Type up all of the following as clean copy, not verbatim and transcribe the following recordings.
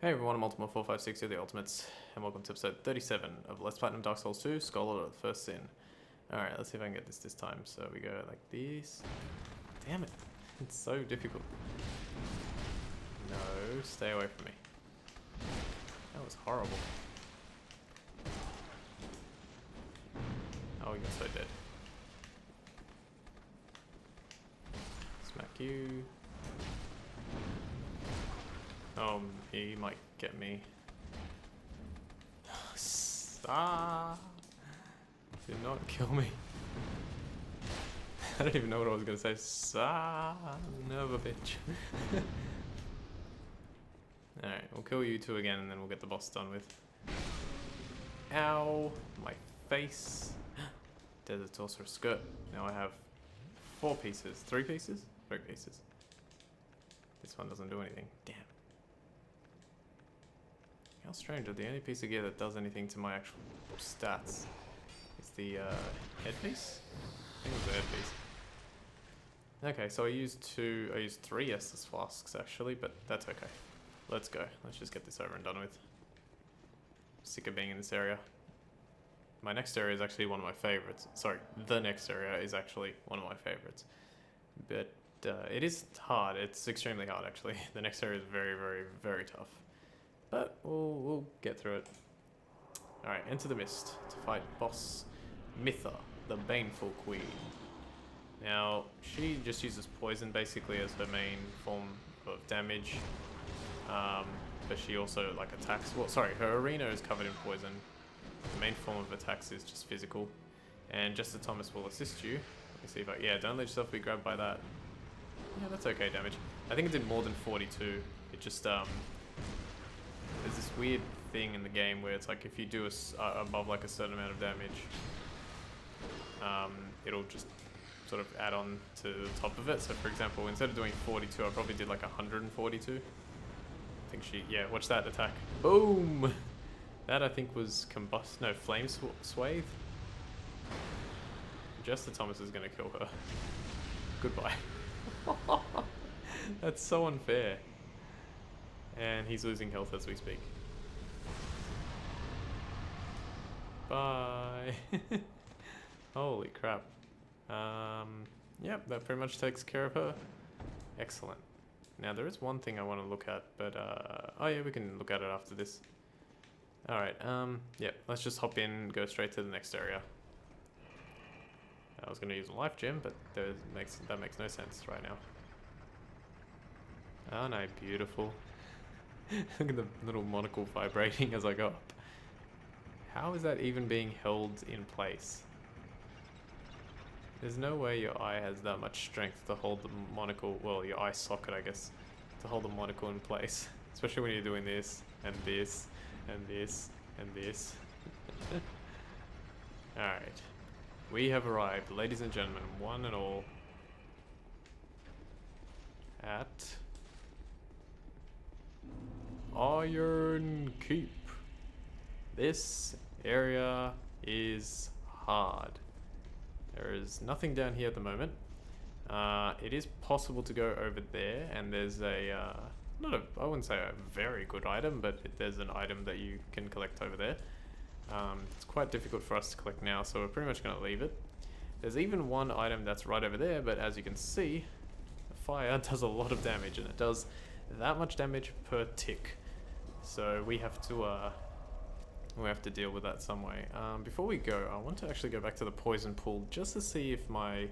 Hey everyone, I'm Ultima456 here, the Ultimates, and welcome to episode 37 of Let's Platinum Dark Souls 2, Scholar of the First Sin. Alright, let's see if I can get this time. So we go like this. Damn it, it's so difficult. No, stay away from me. That was horrible. Oh, you're so dead. Smack you. He might get me. Ah! Do not kill me. I don't even know what I was gonna say. Son of a bitch. Alright, we'll kill you two again and then we'll get the boss done with. Ow! My face. Desert Sorcerer skirt. Now I have 4 pieces. 3 pieces? 3 pieces. This one doesn't do anything. Damn. How strange that the only piece of gear that does anything to my actual stats is the headpiece? I think it was the headpiece. Okay, so I used 3 Estus flasks actually, but that's okay. Let's go. Let's just get this over and done with. Sick of being in this area. My next area is actually one of my favorites. Sorry, the next area is actually one of my favorites. But it is hard. It's extremely hard actually. The next area is very, very, very tough. But we'll get through it. Alright, enter the mist to fight boss Mytha, the Baneful Queen. Now, she just uses poison basically as her main form of damage. But she also like attacks. Well, sorry, her arena is covered in poison. The main form of attacks is just physical. And Jester Thomas will assist you. Let me see if I... Yeah, don't let yourself be grabbed by that. Yeah, that's okay damage. I think it did more than 42. It just... There's this weird thing in the game where it's like if you do above like a certain amount of damage, it'll just sort of add on to the top of it. So for example, instead of doing 42, I probably did like 142. I think she, yeah, watch that attack. Boom! That I think was flame swathe. Jester Thomas is gonna kill her. Goodbye. That's so unfair. And he's losing health as we speak. Bye. Holy crap. Yep, that pretty much takes care of her. Excellent. Now there is one thing I want to look at, but oh yeah, we can look at it after this. Alright, yep, let's just hop in, go straight to the next area. I was going to use a life gem, but that makes no sense right now. Oh no, beautiful. Look at the little monocle vibrating as I go up. How is that even being held in place? There's no way your eye has that much strength to hold the monocle, well, your eye socket, I guess, to hold the monocle in place. Especially when you're doing this, and this, and this, and this. Alright. We have arrived, ladies and gentlemen, one and all, at Iron Keep. This area is hard. There is nothing down here at the moment. It is possible to go over there, and there's I wouldn't say a very good item, but there's an item that you can collect over there. It's quite difficult for us to collect now, so we're pretty much going to leave it. There's even one item that's right over there, but as you can see, the fire does a lot of damage, and it does that much damage per tick. So we have to deal with that some way. Before we go, I want to actually go back to the poison pool just to see if my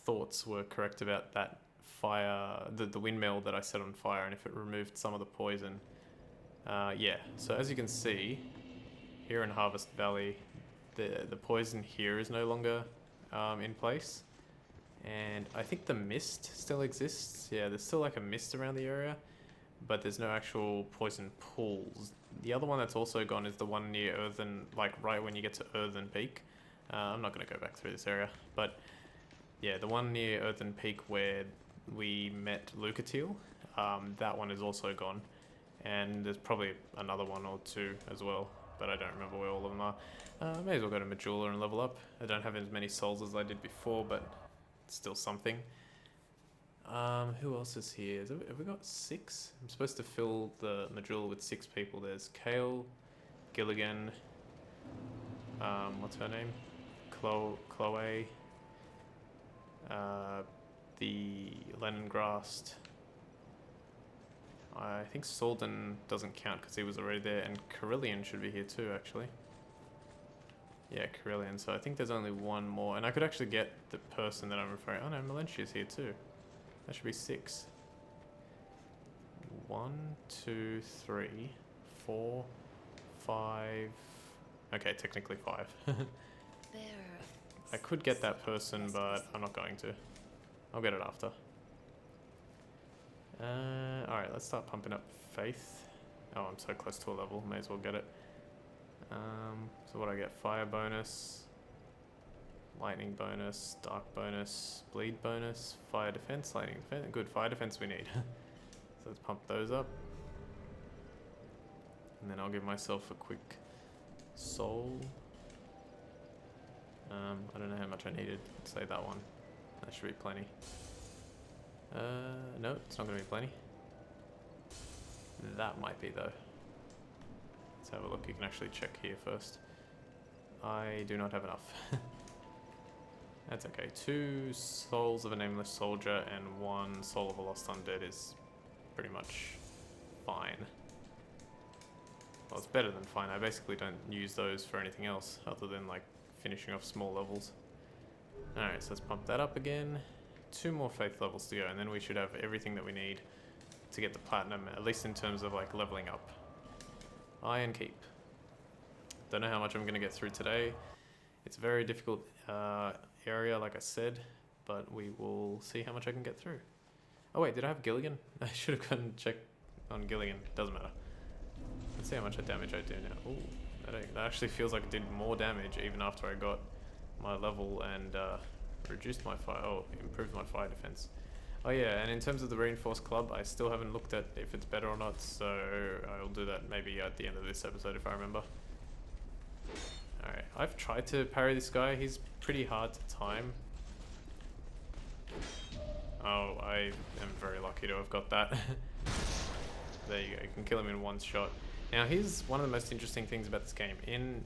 thoughts were correct about that fire, the windmill that I set on fire, and if it removed some of the poison. Yeah, so as you can see, here in Harvest Valley, the poison here is no longer in place. And I think the mist still exists. Yeah, there's still like a mist around the area, but there's no actual poison pools. The other one that's also gone is the one near Earthen, like right when you get to Earthen Peak. I'm not going to go back through this area, but yeah, the one near Earthen Peak where we met Lucatiel, that one is also gone. And there's probably another one or two as well, but I don't remember where all of them are. May as well go to Majula and level up. I don't have as many souls as I did before, but it's still something. Who else is here? Have we got 6? I'm supposed to fill the Majula with 6 people. There's Kale, Gilligan, what's her name? Chloe, the Lenongrast. I think Solden doesn't count because he was already there, and Carillion should be here too, actually. Yeah, Carillion. So I think there's only one more, and I could actually get the person that I'm referring. Oh no, Malentia's here too. That should be 6. 1, 2, 3, 4, 5. Okay, technically 5. I could get that person, but I'm not going to. I'll get it after. Alright, let's start pumping up faith. Oh, I'm so close to a level, may as well get it. So what do I get? Fire bonus, lightning bonus, dark bonus, bleed bonus, fire defense, lightning defense. Good, fire defense we need. So let's pump those up. And then I'll give myself a quick soul. I don't know how much I needed. Let's say that one. That should be plenty. No, it's not going to be plenty. That might be though. Let's have a look. You can actually check here first. I do not have enough. That's okay. 2 souls of a nameless soldier and 1 soul of a lost undead is pretty much fine. Well, it's better than fine. I basically don't use those for anything else other than like finishing off small levels. Alright, so let's pump that up again. 2 more faith levels to go, and then we should have everything that we need to get the platinum, at least in terms of like leveling up. Iron Keep. Don't know how much I'm going to get through today. It's a very difficult area, like I said, but we will see how much I can get through. Oh wait, did I have Gilligan? I should have gone and checked on Gilligan. Doesn't matter. Let's see how much damage I do now. Ooh, that actually feels like it did more damage even after I got my level and reduced my fire. Oh, improved my fire defense. Oh yeah, and in terms of the reinforced club, I still haven't looked at if it's better or not, so I'll do that maybe at the end of this episode if I remember. Alright, I've tried to parry this guy. He's pretty hard to time. Oh, I am very lucky to have got that. There you go, you can kill him in one shot. Now here's one of the most interesting things about this game. In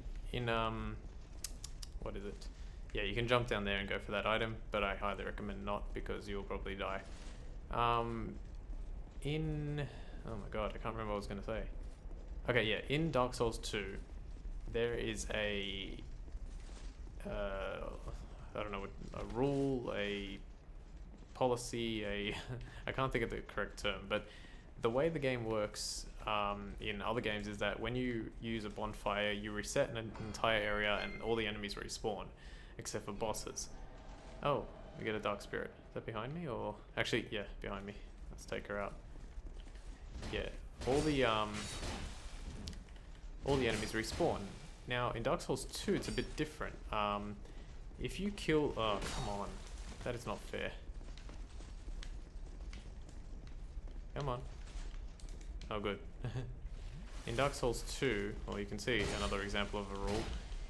what is it? Yeah, you can jump down there and go for that item, but I highly recommend not because you'll probably die. Oh my god, I can't remember what I was going to say. Okay, yeah, in Dark Souls 2, there is a, I don't know, a rule, a policy, I can't think of the correct term, but the way the game works in other games is that when you use a bonfire, you reset an entire area and all the enemies respawn. Except for bosses. Oh, we get a dark spirit. Is that behind me or? Actually, yeah, behind me. Let's take her out. Yeah, all the enemies respawn. Now in Dark Souls 2, it's a bit different. If you kill, oh come on, that is not fair. Come on. Oh good. In Dark Souls 2, well you can see another example of a rule.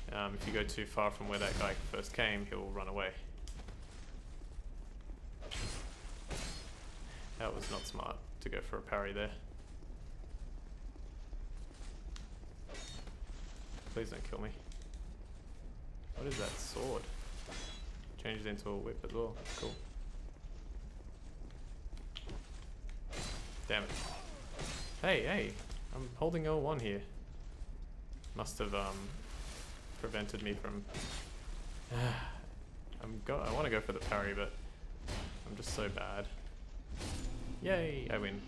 If you go too far from where that guy first came, he'll run away. That was not smart to go for a parry there. Please don't kill me. What is that sword? Changes into a whip as well. Cool. Damn it. Hey, hey! I'm holding L1 here. Must have prevented me from. I want to go for the parry, but I'm just so bad. Yay! I win.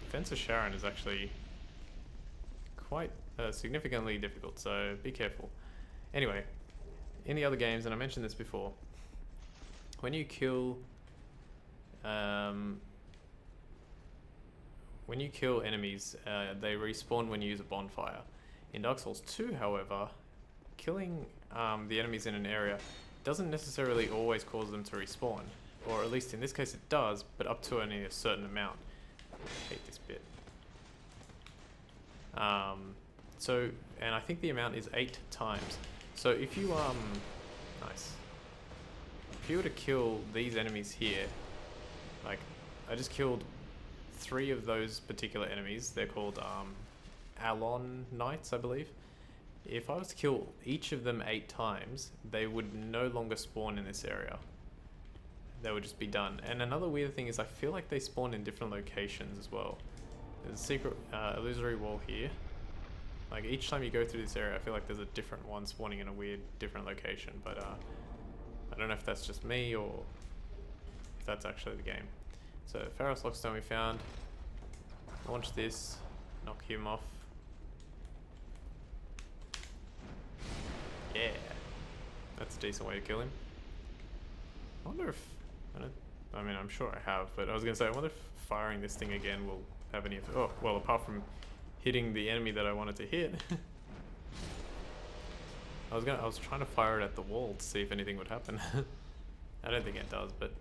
Defense of Sharon is actually quite significantly difficult, so be careful. Anyway, in the other games, and I mentioned this before, when you kill enemies, they respawn when you use a bonfire. In Dark Souls 2, however, killing the enemies in an area doesn't necessarily always cause them to respawn. Or at least in this case it does, but up to only a certain amount. I hate this bit. And I think the amount is 8 times. So if you, nice. If you were to kill these enemies here, Like, I just killed 3 of those particular enemies. They're called Alon Knights, I believe. If I was to kill each of them 8 times, they would no longer spawn in this area. They would just be done. And another weird thing is I feel like they spawn in different locations as well. There's a secret illusory wall here. Like each time you go through this area, I feel like there's a different one spawning in a weird different location. But I don't know if that's just me or if that's actually the game. So Pharos Lockstone we found. Launch this, knock him off. Yeah, that's a decent way to kill him. I wonder if, I mean, I'm sure I have, but I was going to say, I wonder if firing this thing again will have any effect. Oh, well, apart from hitting the enemy that I wanted to hit. I was trying to fire it at the wall to see if anything would happen. I don't think it does, but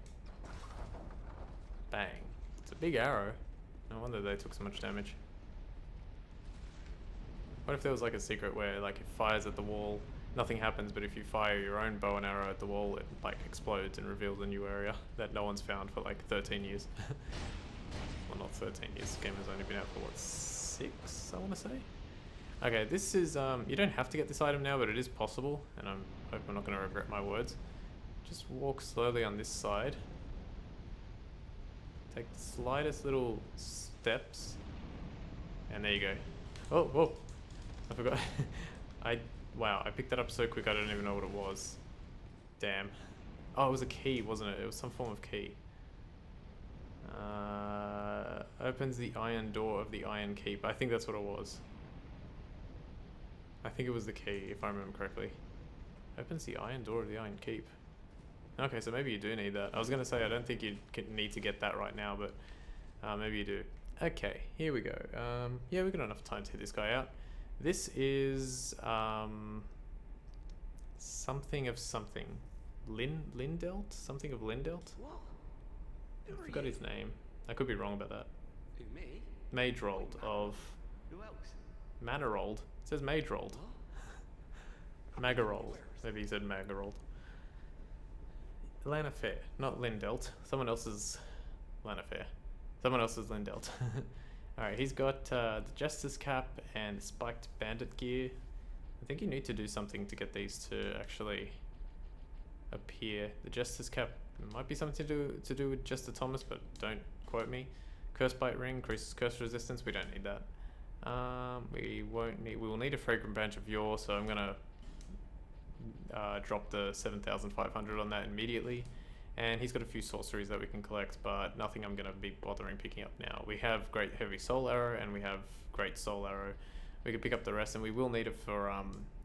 bang. It's a big arrow. No wonder they took so much damage. What if there was like a secret where like it fires at the wall, nothing happens, but if you fire your own bow and arrow at the wall, it like explodes and reveals a new area that no one's found for like 13 years. Well, not 13 years. This game has only been out for what, 6, I want to say? Okay, this is, you don't have to get this item now, but it is possible, and I hope I'm not going to regret my words. Just walk slowly on this side. Take the slightest little steps, and there you go. Oh, whoa, I forgot. Wow, I picked that up so quick I don't even know what it was. Damn. Oh, it was a key, wasn't it? It was some form of key. Opens the iron door of the Iron Keep. I think that's what it was. I think it was the key, if I remember correctly. Opens the iron door of the Iron Keep. Okay, so maybe you do need that. I was going to say, I don't think you need to get that right now, but maybe you do. Okay, here we go. Yeah, we've got enough time to hit this guy out. This is something of something. Lindelt? Something of Lindelt? What? I forgot his name. I could be wrong about that. Who, me? Magerold of... Who else? Manarold. It says Magerold. Magarold. Maybe he said Magarold. Lanafair. Not Lindelt. Someone else's Lanafair. Someone else's Lindelt. Alright, he's got the Justice Cap and Spiked Bandit gear. I think you need to do something to get these to actually appear. The Justice Cap might be something to do with Justice Thomas, but don't quote me. Curse Bite Ring increases curse resistance. We don't need that. We will need a Fragrant Branch of Yore, so I'm gonna drop the 7,500 on that immediately. And he's got a few sorceries that we can collect, but nothing I'm gonna be bothering picking up now. We have Great Heavy Soul Arrow and we have Great Soul Arrow. We can pick up the rest, and we will need it for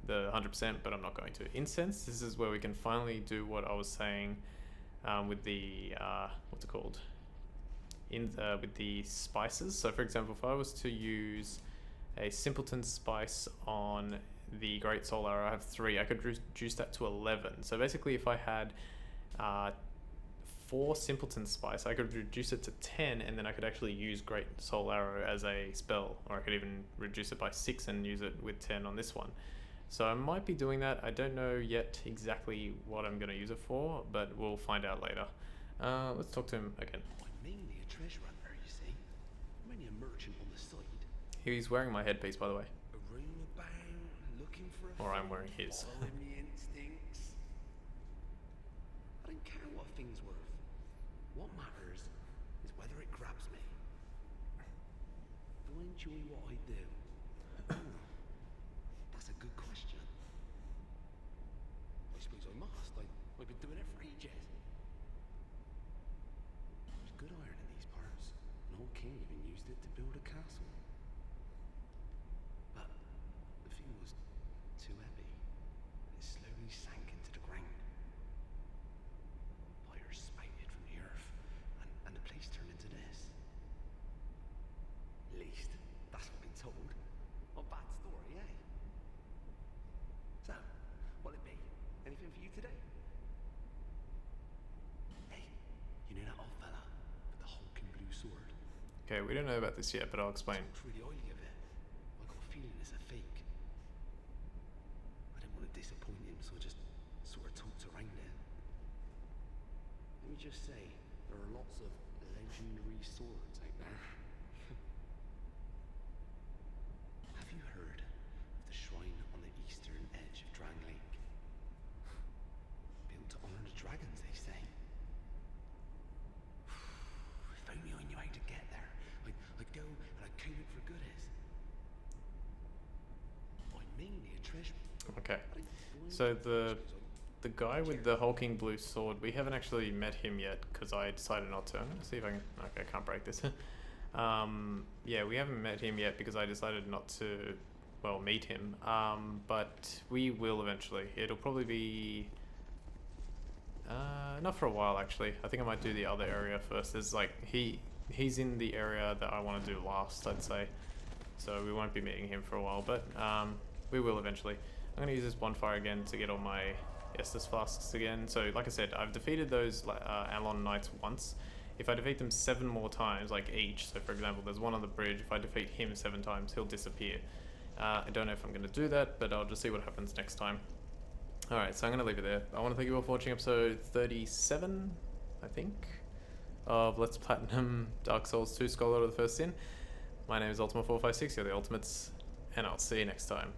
the 100%, but I'm not going to. Incense, this is where we can finally do what I was saying with the, what's it called? With the spices. So for example, if I was to use a Simpleton Spice on the Great Soul Arrow, I have 3, I could reduce that to 11. So basically if I had 4 Simpleton Spice, I could reduce it to 10, and then I could actually use Great Soul Arrow as a spell, or I could even reduce it by 6 and use it with 10 on this one. So I might be doing that. I don't know yet exactly what I'm going to use it for, but we'll find out later. Let's talk to him again. I'm mainly a treasure hunter, you see. I'm only a merchant on the side. He's wearing my headpiece, by the way. A room about, looking for a Or I'm thing, wearing his. following the instincts. I don't care what a thing's worth. What matters is whether it grabs me. Do I enjoy what I do? That's a good question. I suppose I must. I've been doing it for ages. There's good iron in these parts. An old king even used it to build a castle. But the thing was too heavy. It slowly sank into the ground. Fire spouted from the earth, and the place turned into this. At least, that's what I've been told. Not a bad story, eh? So, what'll it be? Anything for you today? Hey, you know that old fella with the hulking blue sword? Okay, we don't know about this yet, but I'll explain. Talks really highly of it. I got a feeling it's a fake. I didn't want to disappoint him, so I just sort of talked around it. Let me just say, there are lots of these swords out there. Have you heard of the shrine on the eastern edge of Drang Lake? Built to honor the dragons, they say. If only I knew how to get there. I'd go and I'd count it for goodies. I'm mainly a treasure. Okay. So the guy with the hulking blue sword, we haven't actually met him yet because I decided not to. I'm gonna see if I can. Okay, I can't break this. Yeah, we haven't met him yet because I decided not to, well, meet him. But we will eventually. It'll probably be not for a while actually. I think I might do the other area first. There's like he's in the area that I want to do last, I'd say. So we won't be meeting him for a while, but we will eventually. I'm gonna use this bonfire again to get all my Estus flasks again. So like I said, I've defeated those Alon Knights once. If I defeat them 7 more times, like each, so for example there's one on the bridge, if I defeat him 7 times he'll disappear. I don't know if I'm going to do that, but I'll just see what happens next time. Alright, so I'm going to leave it there. I want to thank you all for watching episode 37, I think, of Let's Platinum Dark Souls 2 Scholar of the First Sin. My name is Ultima456, you're the Ultimates, and I'll see you next time.